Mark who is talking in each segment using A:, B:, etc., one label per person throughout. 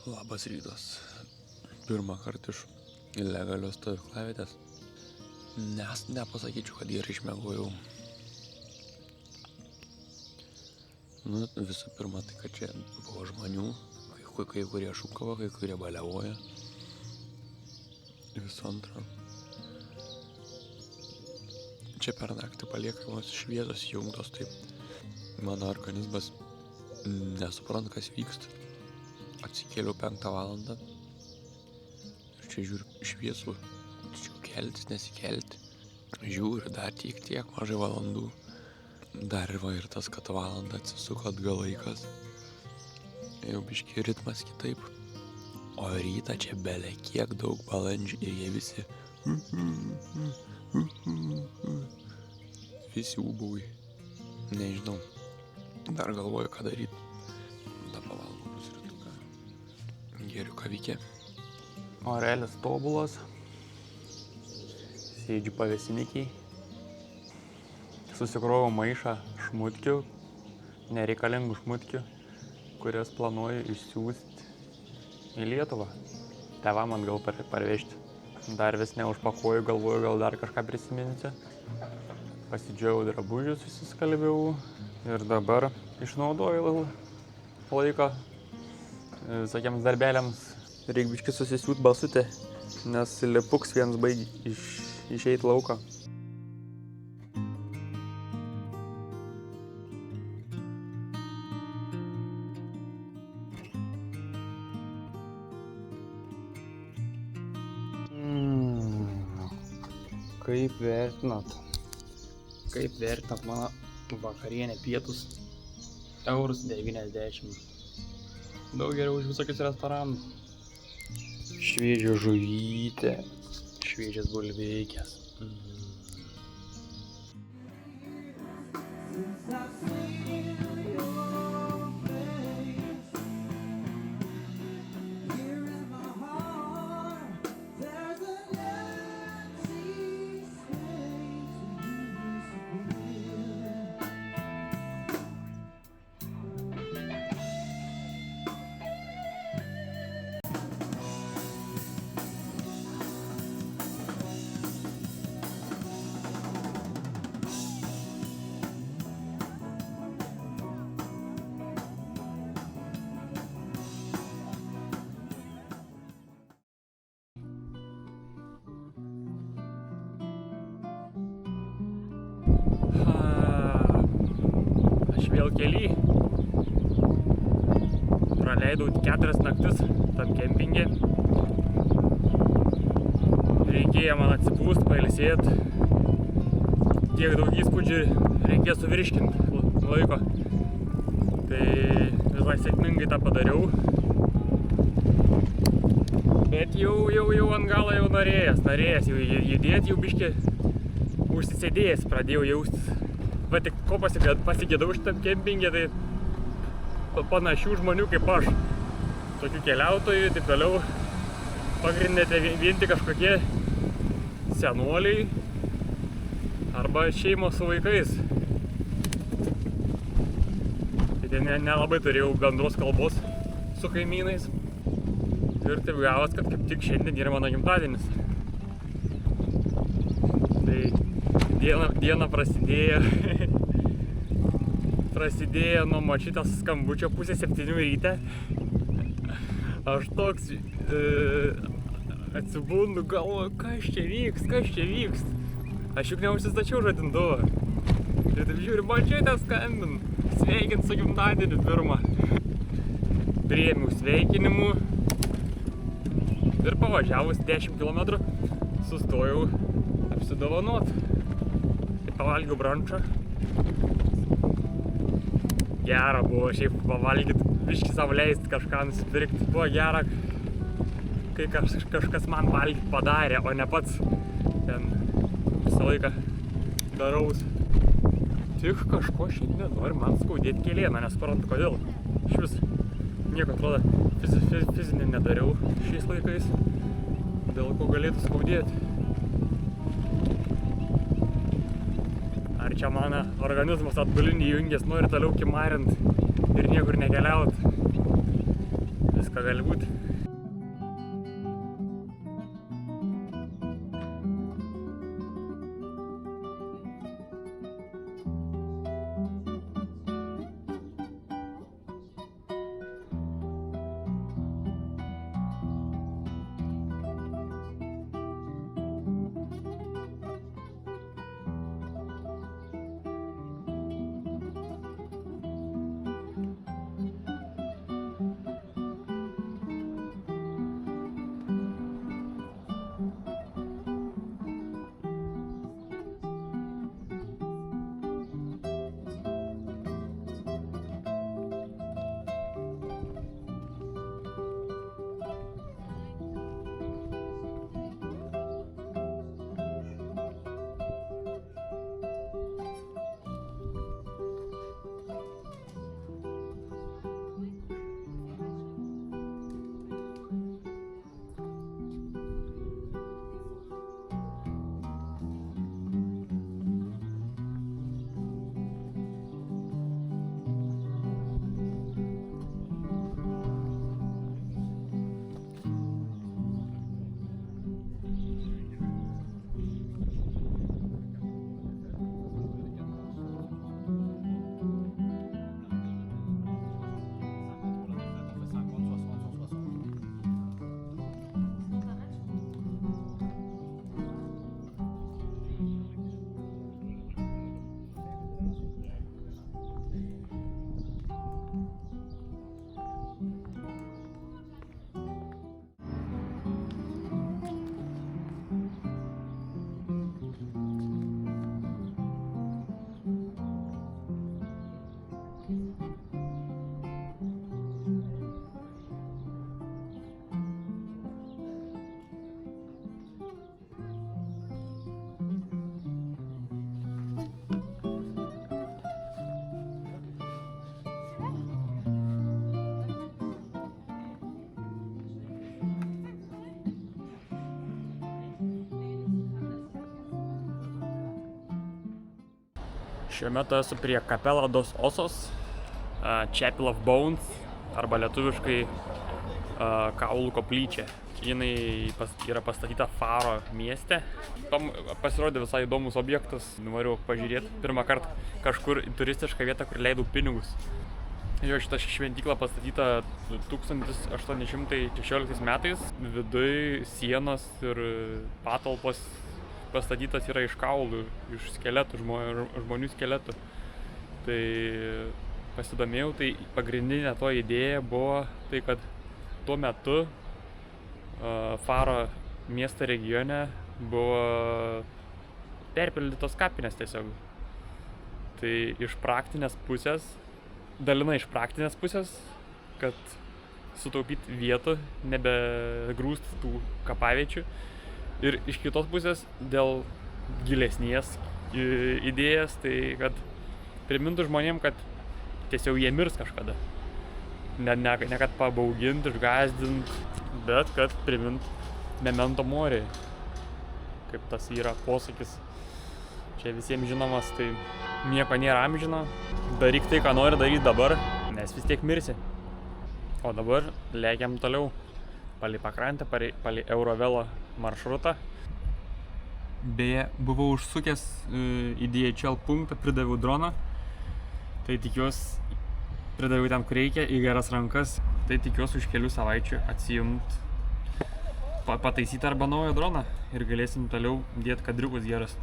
A: Labas rytas. Pirmą kartą iš ilegalios stovyklavietės. Nes nepasakyčiau, kad gerai išmiegojau. Visų pirma, tai kad čia buvo žmonių, kai kurie šūkavo, kai kurie baliavoja. Visų antra. Čia per naktį paliekamos šviesos jungtos, taip mano organizmas nesupranta, kas vyksta. Atsikėliau 5 valandą ir čia žiūriu šviesų, tačiau keltis, nesikelti. Žiūriu dar tiek mažai valandų. Dar va ir tas, kad valandą atsisuko atgal laikas. Jau biški ritmas kitaip. O rytą čia bele kiek daug balandžių ir jie visi visi ūbauja. Nežinau. Dar galvoju, ką daryti. Geriu kavykę.
B: Orelis tobulas. Sėdžiu pavėsinikiai. Susikrovau maišą šmutkių, nereikalingų šmutkių, kurias planuoju išsiųsti į Lietuvą. Tėvam atgal parvežti. Dar vis neužpakuoju, galvoju, gal dar kažką prisiminti. Pasidžiaugiau drabužius, susiskalbėjau ir dabar išnaudoju laiko visokiems darbeliams. Reikia biškį susisiūt balsutę, nes lipuks vienas baigi išeit lauką. Kaip vertinat? Kaip vertinat mano vakarienę pietus? €90. Daug geriau už visokius restoranus. Šviežia žuvytė, šviežias bulveikės. Aš vėl kely. Praleidau 4 naktis tam kempinge. Reikėjo man atsipūst, pailsėt. Tiek daug įspūdžių reikėjo suvirškinti laiko. Tai visai sėkmingai tą padariau. Bet jau ant galo jau norėjęs jau judėti, jau biškį užsisėdėjęs pradėjau jaustis. Va tik ko pasigėdau šitam kempinge, tai panašių žmonių kaip aš. Tokių keliautojų, taip toliau. Pagrindinė vien tik kažkokie senoliai arba šeimos su vaikais. Tai nelabai turėjau bendros kalbos su kaimynais. Ir taip gavos, kad kaip tik šiandien yra mano gimtadienis. Tai diena prasidėjo nuo močiutės skambučio 6:30 ryte. Aš toks atsibundu, galvoju, kas čia vyks. Aš juk neužsistačiau žadintuvą. Ir taip žiūriu, močiutė skambin. Sveikint su gimtadieniu pirmą. Priėmiau sveikinimų. Ir pavažiavus 10 km sustojau apsidovanot. Tai pavalgiau brunčą. Gera buvo šiaip pavalgyti, biškį savo leisti kažką nusipirkti. Buvo gera, kai kažkas man valgyti padarė, o ne pats ten visą laiką daraus. Tik kažko šiandien nori man skaudėti kelėną, nesuprantu kodėl. Iš vis nieko atrodo fizinį nedariau šiais laikais, dėl ko galėtų skaudėti. Ar čia mano organizmas atbulinį įjungęs, nori toliau kimarint ir niekur nekeliaut. visko gali būti. Šiuo metu esu prie Capella dos Osos, Chapel of Bones, arba lietuviškai Kaulų koplyčia. Jinai yra pastatyta Faro mieste. Tam pasirodė visai įdomus objektas, noriu pažiūrėti pirmą kartą kažkur į turistišką vietą, kur leidau pinigus. Jo, šita šventykla pastatyta 1816 metais. Viduj sienos ir patalpos pastatytas yra iš kaulų, iš skeletų, žmonių skeletų. Tai pasidomėjau, tai pagrindinė to idėja buvo tai, kad tuo metu Faro miesto regione buvo perpildytos kapinės tiesiog. Tai iš praktinės pusės, dalinai iš praktinės pusės, kad sutaupyti vietų, nebegrūsti tų kapaviečių. Ir iš kitos pusės, dėl gilesnės idėjas, tai kad primintų žmonėm, kad tiesiog jie mirs kažkada. Ne kad pabaugint, išgazdint, bet kad primint memento mori, kaip tas yra posakis. Čia visiems žinomas, tai nieko nėra amžino. Daryk tai, ką nori daryti dabar, nes vis tiek mirsi. O dabar lekiam toliau palei pakrantę, palei Eurovelo maršrutą. Beje, buvau užsukęs į DHL punktą, pridaviau droną. Tai tikiuosi, pridaviau tam, kur reikia, į geras rankas. Tai tikiuosi už kelių savaičių atsiimt, pataisyti arba naują droną ir galėsim toliau dėti kadriukus geras.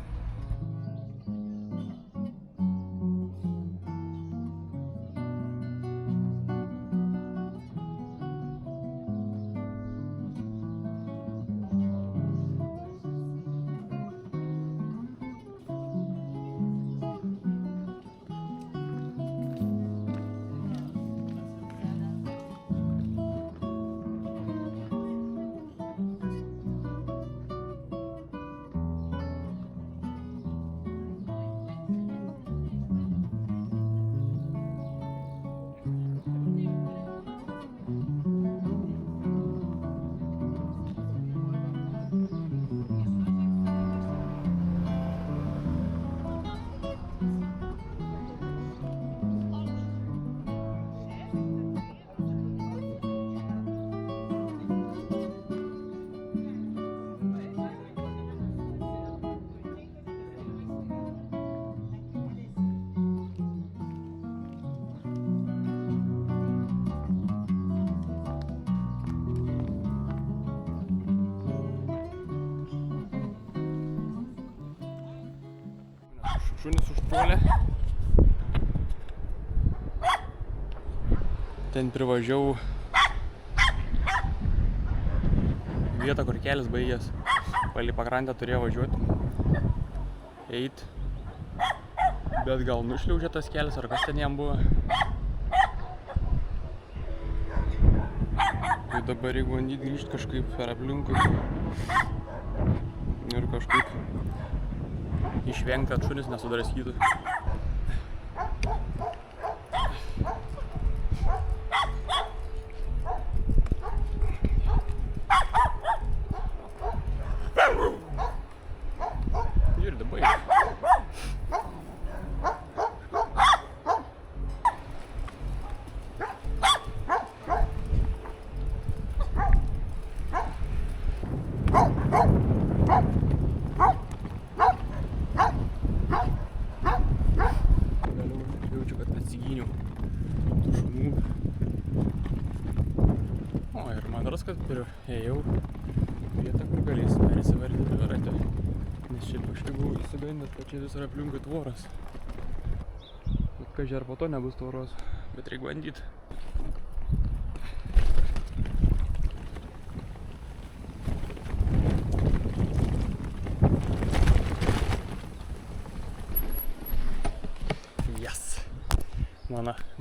B: šunis užpuolė. Ten privažiavau vietą, kur kelias baigės. Palei pakrantę turėjo važiuoti, eit. Bet gal nušliaužė tas kelias, ar kas ten jam buvo. Tai dabar reikia bandyti grįžti kažkaip per aplinkui. Ir kažkaip išvengti, kad šunis nesudraskytų. Ir dabar. Jaučiu, kad atsigyniau tų šunų. O, ir man ras, kad ėjau vietą, kur galėsiu persivaryti dviratį. Nes šiaip aš tai buvau įsigandęs, kad čia vis yra aplinkui tvoras. Bet kaži ar po to nebus tvoros, bet reikia bandyti.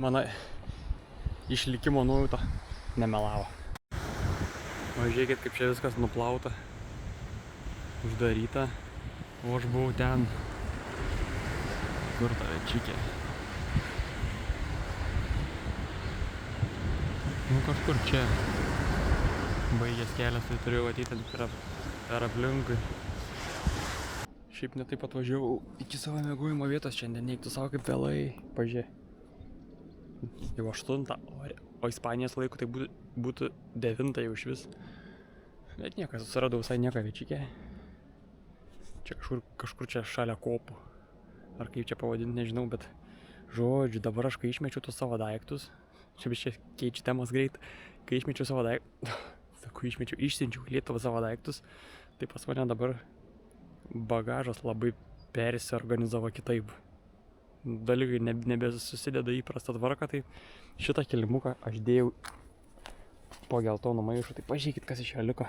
B: Mano išlikimo nuojauta nemelavo. O žiūrėkit, kaip čia viskas nuplauta, uždaryta, o aš buvau ten, kur ta čikė. Nu kažkur čia baigęs kelias, tai turėjau ateiti per aplinkui. Šiaip netaip atvažiavau iki savo miegojimo vietos šiandien, neiktų savo kaip vėlai, pažiūrėk. Jau 8, o Ispanijos laiku tai būtų 9 jau iš vis. Bet niekas, susiradau visai nieką večikė. Čia kažkur čia šalia kopų. Ar kaip čia pavadinti, nežinau, bet žodžiu, dabar aš kai išmečiau tos savo daiktus, čia biškai keičiu temas greit, kai išmečiau savo daiktus, išsiunčiau Lietuvą savo daiktus, tai pas mane dabar bagažas labai persiorganizavo kitaip. Dalykai nebesusideda įprastą tvarką, tai šitą kilimuką aš dėjau po geltono maišo, tai pažiūrėkit, kas iš jo liko.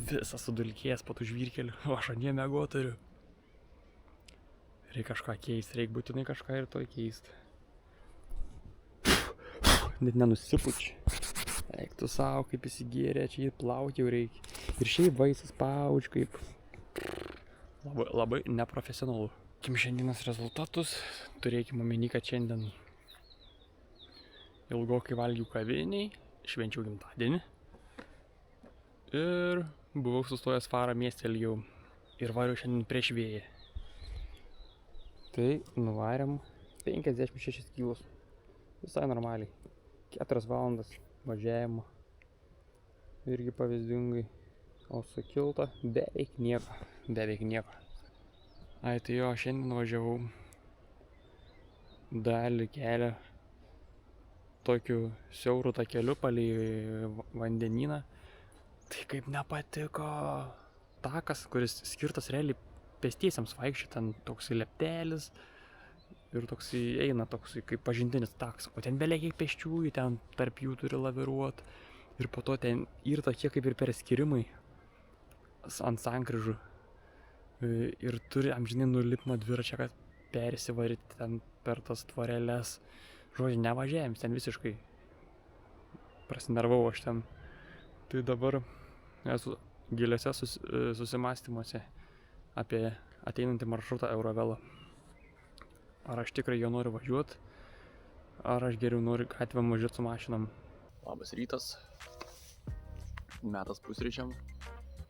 B: Visas sudulkėjęs po tų žvyrkelių, o aš ant jie miegot turiu. Reikia kažką keisti, reikia būtinai kažką ir to keisti. Net nenusipučiu. Eiktų savo, kaip įsigėrė, čia jį plauti jau reikia. Ir šiaip vaisas pauč, kaip labai neprofesionalu. Šiandienos rezultatus, turėkime omeny, kad šiandien ilgokai valgiau kaviniai, švenčiau gimtadienį ir buvau sustojęs Farą miestelį jau ir variau šiandien prieš vėją. Tai nuvarėm 56 kilus, visai normaliai, 4 valandas važiavimo, irgi pavyzdingai, o su kilta beveik nieko. Ai, tai jo, šiandien važiavau dalį kelią tokiu siauru takeliu palei vandenyną. Tai kaip nepatiko takas, kuris skirtas realiai pėstiesiems vaikščioti, ten toks leptelis ir toks eina toks kaip pažintinis takas. O ten beveik pėsčiųjų, ten tarp jų turi laviruot. Ir po to ten ir tokie kaip ir perskirimai ant sankryžų. Ir turi amžinai nulipti nuo dviračio, kad persivaryti ten per tas tvoreles. Žodžiu, nevažiavim, ten visiškai prasinervau aš ten. Tai dabar esu giliuose susimastymuose apie ateinantį maršrutą Eurovelo. Ar aš tikrai jo noriu važiuoti, ar aš geriau noriu gatvėm važiuoti su mašinom. Labas rytas, metas pusryčiam.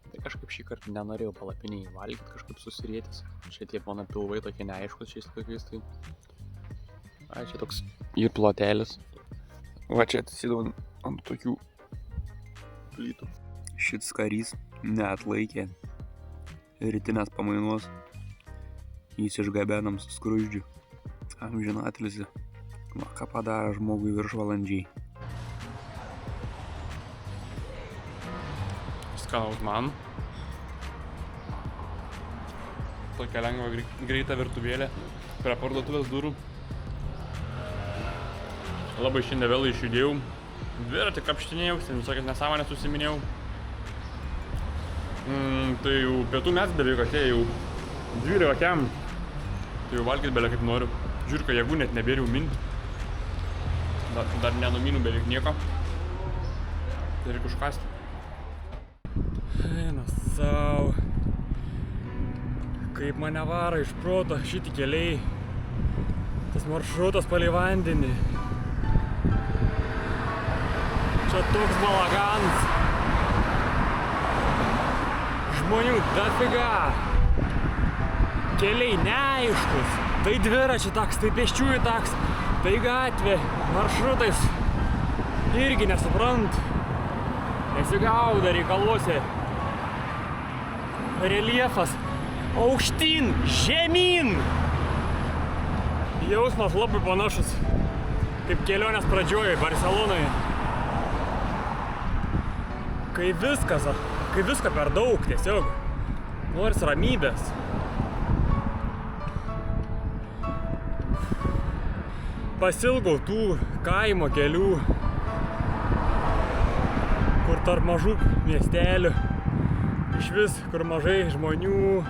B: Tai kažkaip šį kartą nenorėjau palapiniai valgyti, kažkaip susirietęs. Čia tie mano pilvai tokie neaiškus šiais laikais, tai... Ai, čia toks ir plotelis. Va, čia atsisidau ant tokių plytų. Šits karys neatlaikė rytinės pamainos. Jis išgabenam su skruzdžiu. Amžinatilsi. Va, ką padaro žmogui viršvalandžiai. Skanaus man.
A: tokia lengva greita virtuvėlė prie parduotuvės durų. Labai šiandien vėl išjudėjau. Dviratį krapštinėjau, visokias nesąmonės susiminėjau. Tai jau pietų mes beveik atėjo jau 12 kiam. Tai jau valgyt belia kaip noriu. Žiūrka, jėgų net nebėriau minti. Dar nenuminu beveik nieko. Tai reikia užkasti. Eina sau. Kaip mane varo iš proto šiti keliai. Tas maršrutas palei vandenį. Čia toks balaganas. Žmonių dafiga. Keliai neaiškus. Tai dviračių taks, tai pėsčiųjų taks, tai gatvė, maršrutais. Irgi nesuprant. Nesigauda reikaluose. Reljefas. Aukštyn, žemyn. Jausmas labai panašus kaip kelionės pradžioje Barcelonoje. Kai viską per daug tiesiog. Noris ramybės. Pasilgau tų kaimo kelių, kur tarp mažų miestelių, išvis kur mažai žmonių,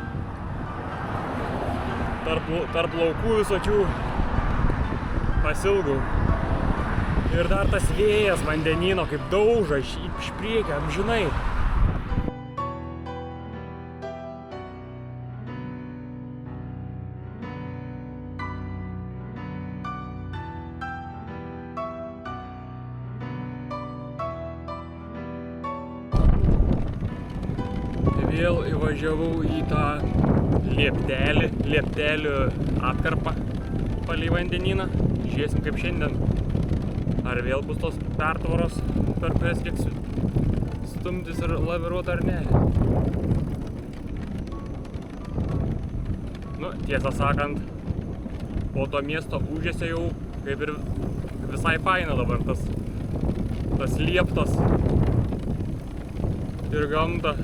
A: tarp laukų visokių. Pasilgau. Ir dar tas vėjas vandenyno kaip dauža iš priekio amžinai. Vėl įvažiavau į tą lieptelių atkarpą palei vandenyną. Žiūrėsim kaip šiandien. Ar vėl bus tos pertvaros, per kurias reiks stumtis ir laviruot ar ne. Nu, tiesą sakant, po to miesto ūžesio jau kaip ir visai faina dabar tas lieptas ir gamta.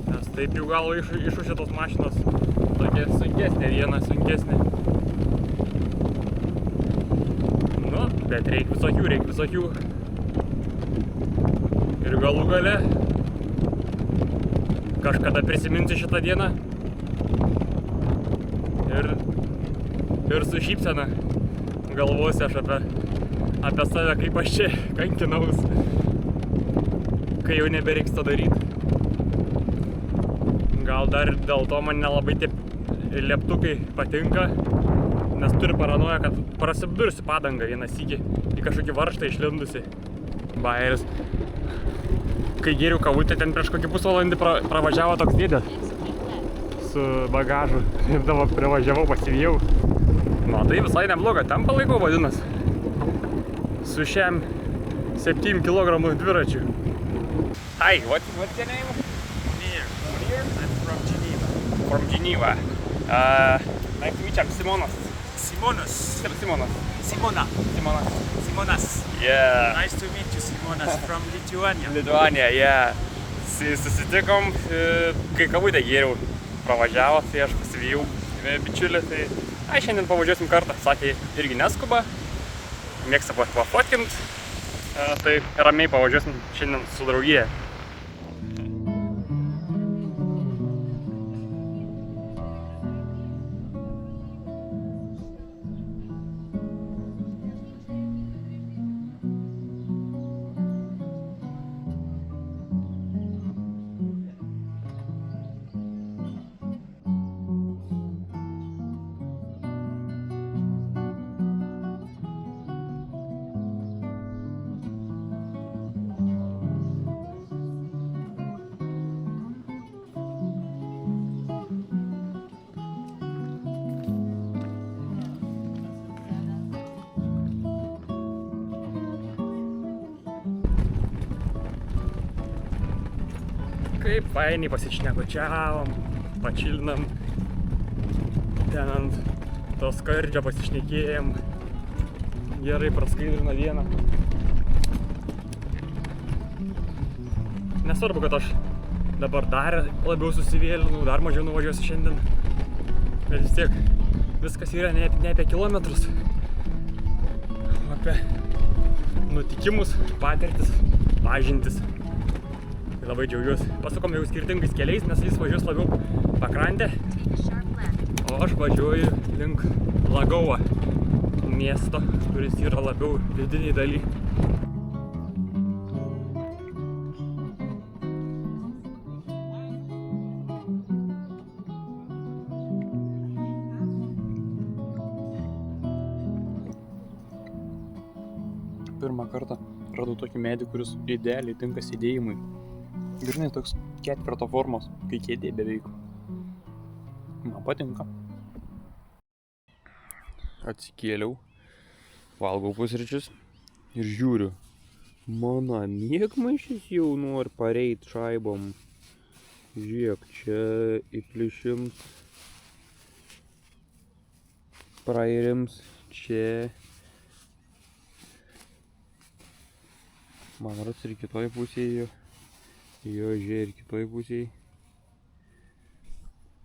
A: Nes taip jau gal išūšė tos mašinos tokia sunkesnė, viena sunkesnė. Nu, bet reik visokių. Ir galų gale kažkada prisiminsiu šitą dieną ir su šypsena galvosiu aš apie save, kaip aš čia kankinaus, kai jau nebereiks to daryti. Gal dar dėl to man nelabai tie lėptukai patinka, nes turi paranoją, kad prasibdursi padangą vieną sykį į kažkokį varžtą išlindusi. Bairis. Kai gėriau kavutę, ten prieš kokį pusvalandį pravažiavo toks dėdės su bagažu ir dabar privažiavau, pasivijau. Nu, tai visai nebloga, ten palaikau vadinas. Su šiam 7 kg dviračiu. Hi, what's your name?
C: I'm from Geneva.
A: From Geneva. Nice to meet you. I'm Simonas.
C: Simonas.
A: Yeah.
C: Nice to meet you, Simonas, from Lithuania.
A: Lithuania, yeah. Susitikom, kai kavutę gėriau, pravažiavo, tai aš pasivijau bičiulį, tai šiandien pavažiuosim kartą. Sakė, irgi neskuba, mėgsta pafotkint, tai ramiai pavažiuosim šiandien su draugija. Kaip fainiai pasišnekučiavom, pačilinam, ten ant to skardžio pasišnekėjom, gerai praskaidrina dieną. Nesvarbu, kad aš dabar dar labiau susivėlinau, dar mažiau nuvažiuosiu šiandien.
B: Bet vis tiek viskas yra ne apie kilometrus, o apie nutikimus, patirtis, pažintis. Tai labai džiaugiuosi. Pasukom jau skirtingais keliais, nes jis važiuos labiau pakrantę, o aš važiuoju link Lagoa miesto, kuris yra labiau vidiniai daly. Pirmą kartą radau tokį medį, kuris idealiai tinka sėdėjimui. Grynai toks ketverto formos, kai kėdė beveik. Man patinka. Atsikėliau, valgau pusryčius ir žiūriu. Mano miegmaišis jau nori pareit šaibom. Žiūrėk, čia įplišims, prairims, čia. Man rodos ir kitoj pusėje, jo žiūrė ir kitoj pusėje.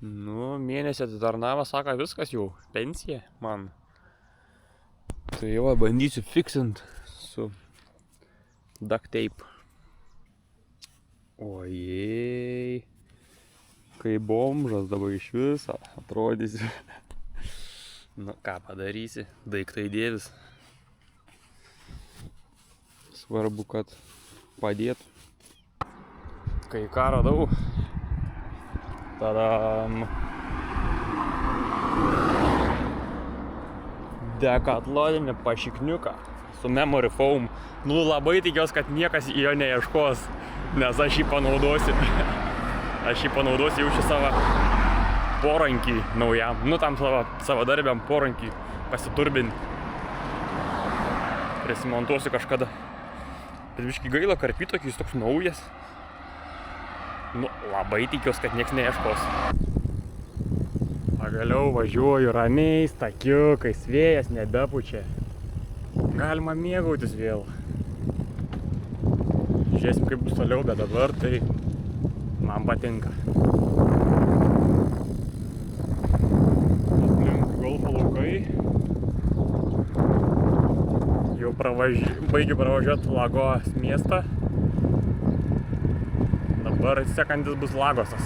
B: Nu, mėnesį atitarnavo, sako, viskas jau, pensija man. Tai jau bandysiu fiksint su duct tape. Ojei, kai bomžas dabar iš viso atrodysi. Nu, ką padarysi, daiktai dėvis. Svarbu, kad padėtų. Kai ką radau, tadam, dekatloninį pašikniuką su memory foam. Nu, labai tikiuosi, kad niekas jo neieškos, nes aš jį panaudosiu. Aš jį panaudosiu jau šį savo porankį naujam. Nu, tam savo darbiam porankį pasiturbinti. Prisimontuosiu kažkada. Bet biškį gaila karpyt tokį, jis toks naujas. Nu, labai tikiuosi, kad nieks neieškos. Pagaliau važiuoju ramiais takiukais, vėjas nebepučia. Galima mėgautis vėl. Žiūrėsim, kaip bus toliau, bet dabar tai man patinka. Aplink golfo laukai. Jau baigiu pravažiuoti Lagos miestą. Dabar sekantis bus Lagosas.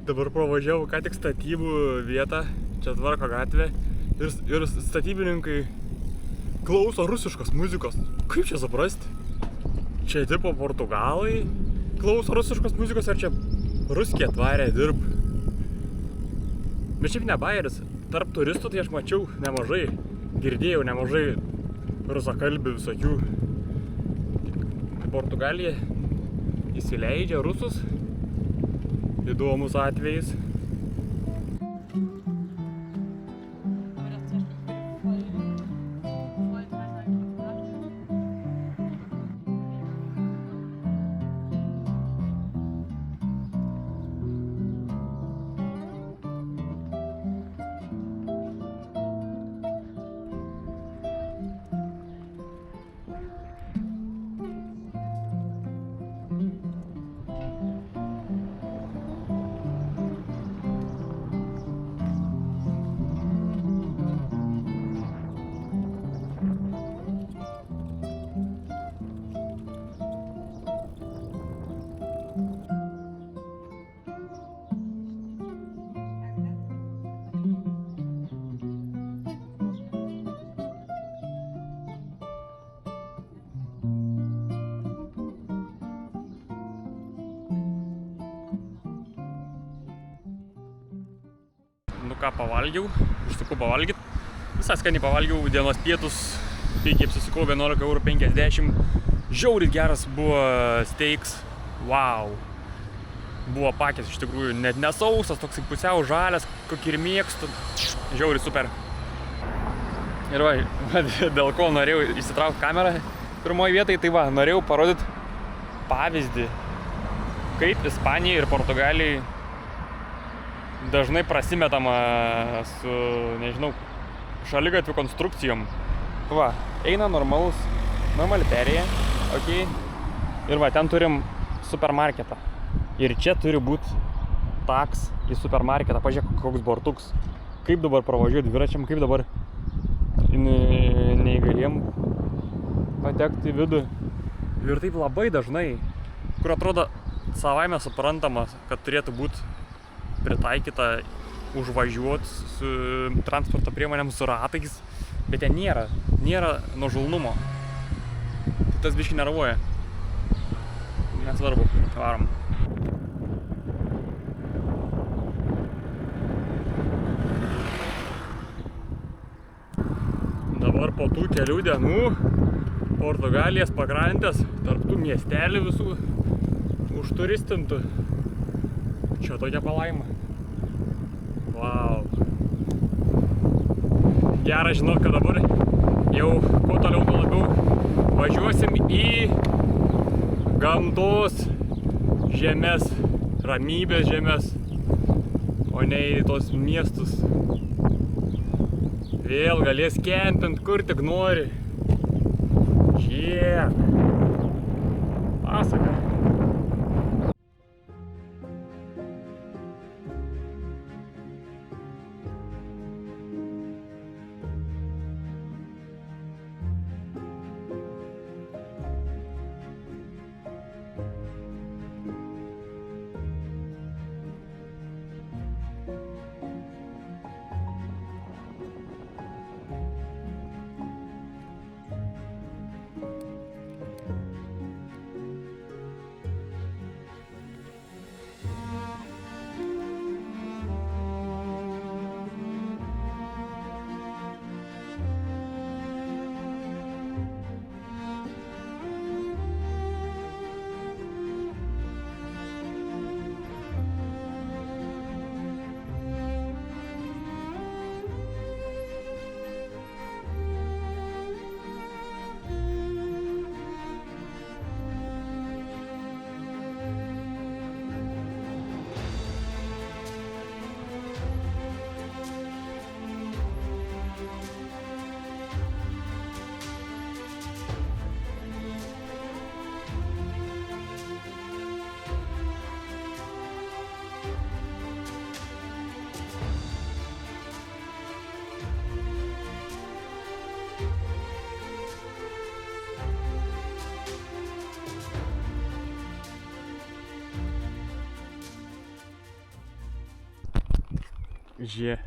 B: Dabar pravažiavau ką tik statybų vietą, čia tvarko gatvė ir statybininkai klauso rusiškos muzikos. Kaip čia suprasti? Čia tipo portugalai klauso rusiškos muzikos, ar čia ruskiai atvarė dirb? Bet šiaip ne bajeris, tarp turistų tai aš mačiau nemažai, girdėjau nemažai rusakalbių visokių. Portugalija įsileidžia rusus. Įdomus atvejis. Nu ką, pavalgiau, užsukau pavalgyt. Visai skaniai pavalgiau, dienos pietus, pigiai apsisukau 11,50 €. Žiauriai geras buvo steiks, wow. Buvo pakės iš tikrųjų, net nesausas, toksai pusiau žalias, kokį ir mėgstu. Žiauriai super. Ir va, dėl ko norėjau įsitraukti kamerą pirmoje vietoje, tai va, norėjau parodyti pavyzdį, kaip Ispanijai ir Portugalijai dažnai prasimetama su, nežinau, šaligatvių konstrukcijom. Va, eina normali perėja, okei. Ir va, ten turim supermarketą. Ir čia turi būti taks į supermarketą. Pažiūrėk, koks bortuks. Kaip dabar pravažiuoti dviračiam, kaip dabar neįgaliem patekti į vidų. Ir taip labai dažnai, kur atrodo savaime suprantama, kad turėtų būti pritaikyta užvažiuoti su transporto priemonėm su ratais, bet ten nėra nuožulnumo. Tai tas biškį nervuoja. Nesvarbu, varom. Dabar po tų kelių dienų Portugalijos pakrantės, tarp tų miestelių visų užturistintų. Čia tokia palaima. Vau. Gera žinot, kad dabar jau kuo toliau tuo labiau važiuosim į gamtos žemės, ramybės žemės, o ne į tos miestus. Vėl galės kempint kur tik nori. Žiek. Pasaka. Žie,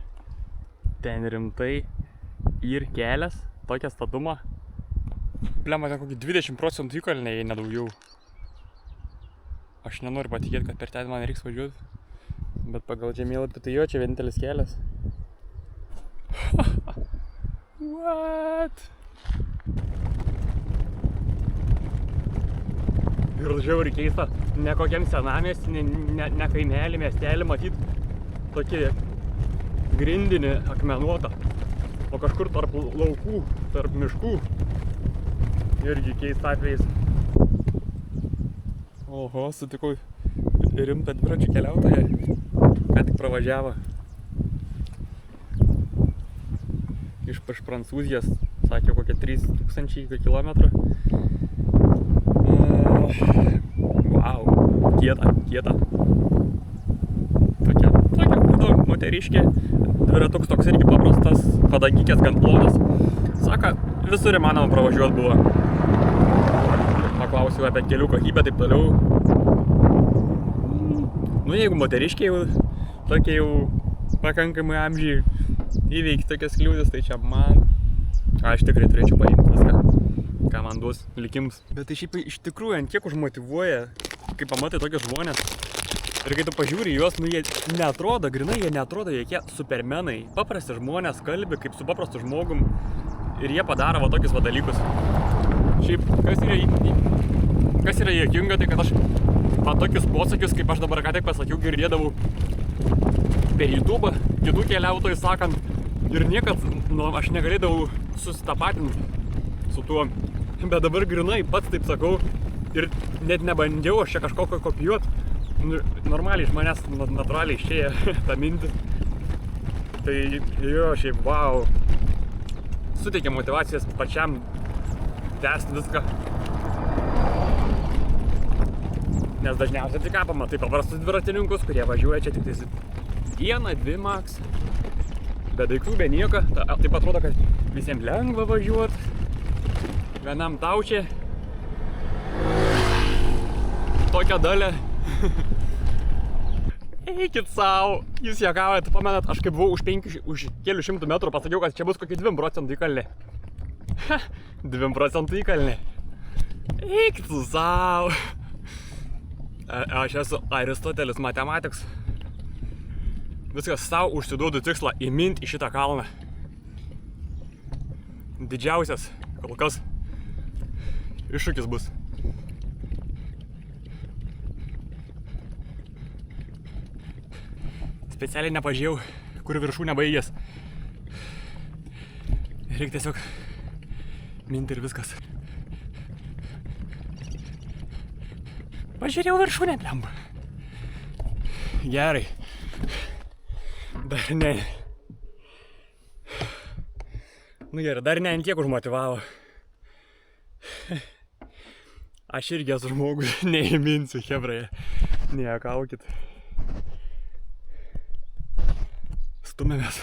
B: ten rimtai ir kelias, tokia statuma. Plema, ten kokį 20% įkalnė, jei nedaugiau. Aš nenoriu patikėti, kad per ten man reiks važiuoti. Bet pagal žemėlapį tai jo, čia vienintelis kelias. What? Ir žiauriai keista, ne kokiam senamiestį, ne kaimelį, miestelį matyt tokį grindinį akmenuotą, o kažkur tarp laukų, tarp miškų. Irgi keista atvejais. Oho, sutikau rimtą dviračių keliautoją, ką tik pravažiavo. Iš Prancūzijos, sakė, kokie 3000 kilometrų. Vau, kieta. Tokia moteriškė. Dviratuks toks irgi paprastas, padangikės gan plonas. Saka, visur įmanoma pravažiuoti buvo. Paklausiau apie kelių kokybę, taip toliau. Nu, jeigu moteriškiai jau tokie jau pakankamai amžiai įveikti tokias kliūtis, tai čia man... Aš tikrai turėčiau paimti viską, ką man duos likims. Bet tai šiaip iš tikrųjų ant kiek užmotyvuoja, kai pamatai tokius žmonės. Ir kai tu pažiūri juos, nu jie neatrodo, grinai jie neatrodo jokie supermenai. Paprasti žmonės kalbi kaip su paprastu žmogum ir jie padaro va tokius va dalykus. Šiaip, kas yra juokinga, tai kad aš va tokius posakius, kaip aš dabar ką tik pasakiau, girdėdavau per YouTube, kitų keliautojų sakant, Ir niekad, nu, aš negalėdavau susitapatinti su tuo. Bet dabar grinai pats taip sakau ir net nebandžiau aš čia kažko kopijuoti. Nu, normaliai iš manęs natūraliai išėjo tą mintį. Tai jo, šiaip, wow. Suteikia motivacijas pačiam tęsti viską. Nes dažniausiai tik ką pamatai paprastus dviratininkus, kurie važiuoja čia tik dieną, 2 maks. Be daiktų, be nieko. Taip atrodo, kad visiems lengva važiuoti. Vienam taučiai. Tokią dalę. Eikit savo. Jūs juokaujat, pamenat, aš kaip buvau už kelių šimtų metrų pasakiau, kad čia bus kokie 2 procentų įkalnė. 2 procentų įkalnė. Eikit savo. Aš esu Aristotelis matematiks. Viskas savo užsiduodu tikslą įminti į šitą kalną. Didžiausias kol kas iššūkis bus. Specialiai nepažiūrėjau, kur viršūnė baigės. Reikia tiesiog minti ir viskas. Pažiūrėjau viršūnę, blemba. Gerai. Dar ne. Nu gerai, dar ne ant kiek užmotivavo. Aš irgi esu žmogus, neįminsiu, hebraje. Nejuokaukit. Stumėmės.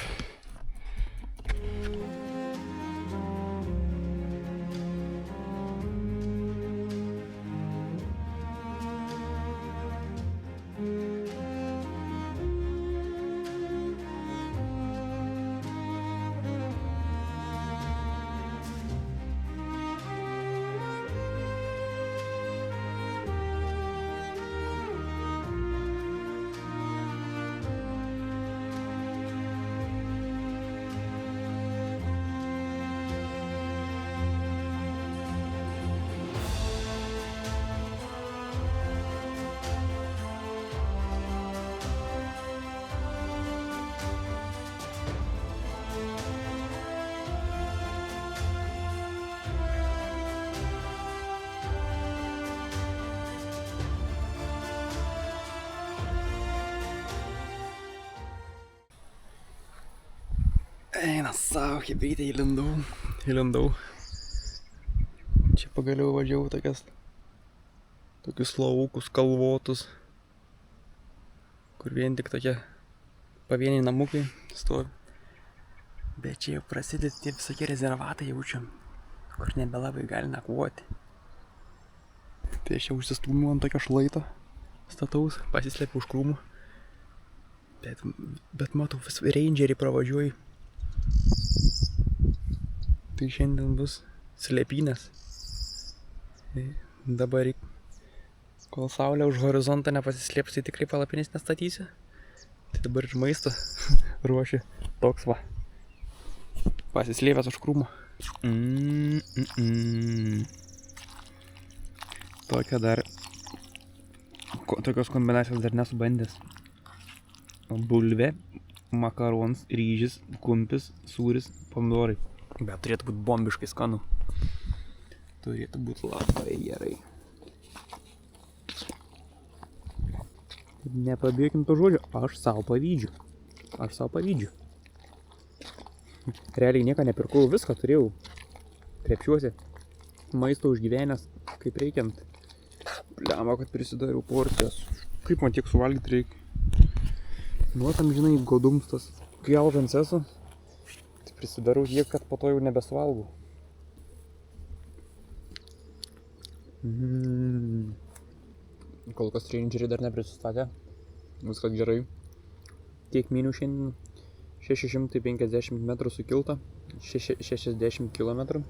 B: Eina savo, hebrytė, įlindau. Čia pagaliau važiavau tokius laukus kalvotus, kur vien tik tokie pavieniai namukai stovi. Bet čia jau prasideda tie visokie rezervatai jaučiam, kur nebelabai gali nakvoti. Tai aš jau užsistūmiau ant tokio šlaito stataus, pasislėpiau už krūmų. Bet matau, vis rangeriai pravažiuoju. Tai šiandien bus slėpynės. Dabar, kol saulė už horizontą nepasislėps, tai tikrai palapinės nestatysiu. Tai dabar ir maisto ruošiu toks va. Pasislėpęs už krūmų. Tokios kombinacijos dar nesu bandęs. Bulvė, makarons, ryžis, kumpis, sūris, pomidorai. Bet turėtų būti bombiškai skanu. Turėtų būti labai gerai. Nepabėkim to žodžio, aš savo pavydžiu. Realiai nieko nepirkau, viską turėjau. Krepšiuose. Maisto užgyvenęs, kaip reikiant. Blemba, kad prisidariau porcijas. Kaip man tiek suvalgyti reikia? Nu, tam žinai, godumstas. Kai alžans esu, tai prisidarau tiek, kad po to jau nebesuvalgau. Kol kas rangeriai dar neprisistatė. Viskas gerai. Tiek minių šiandien 650 metrų sukilta, 60 kilometrų.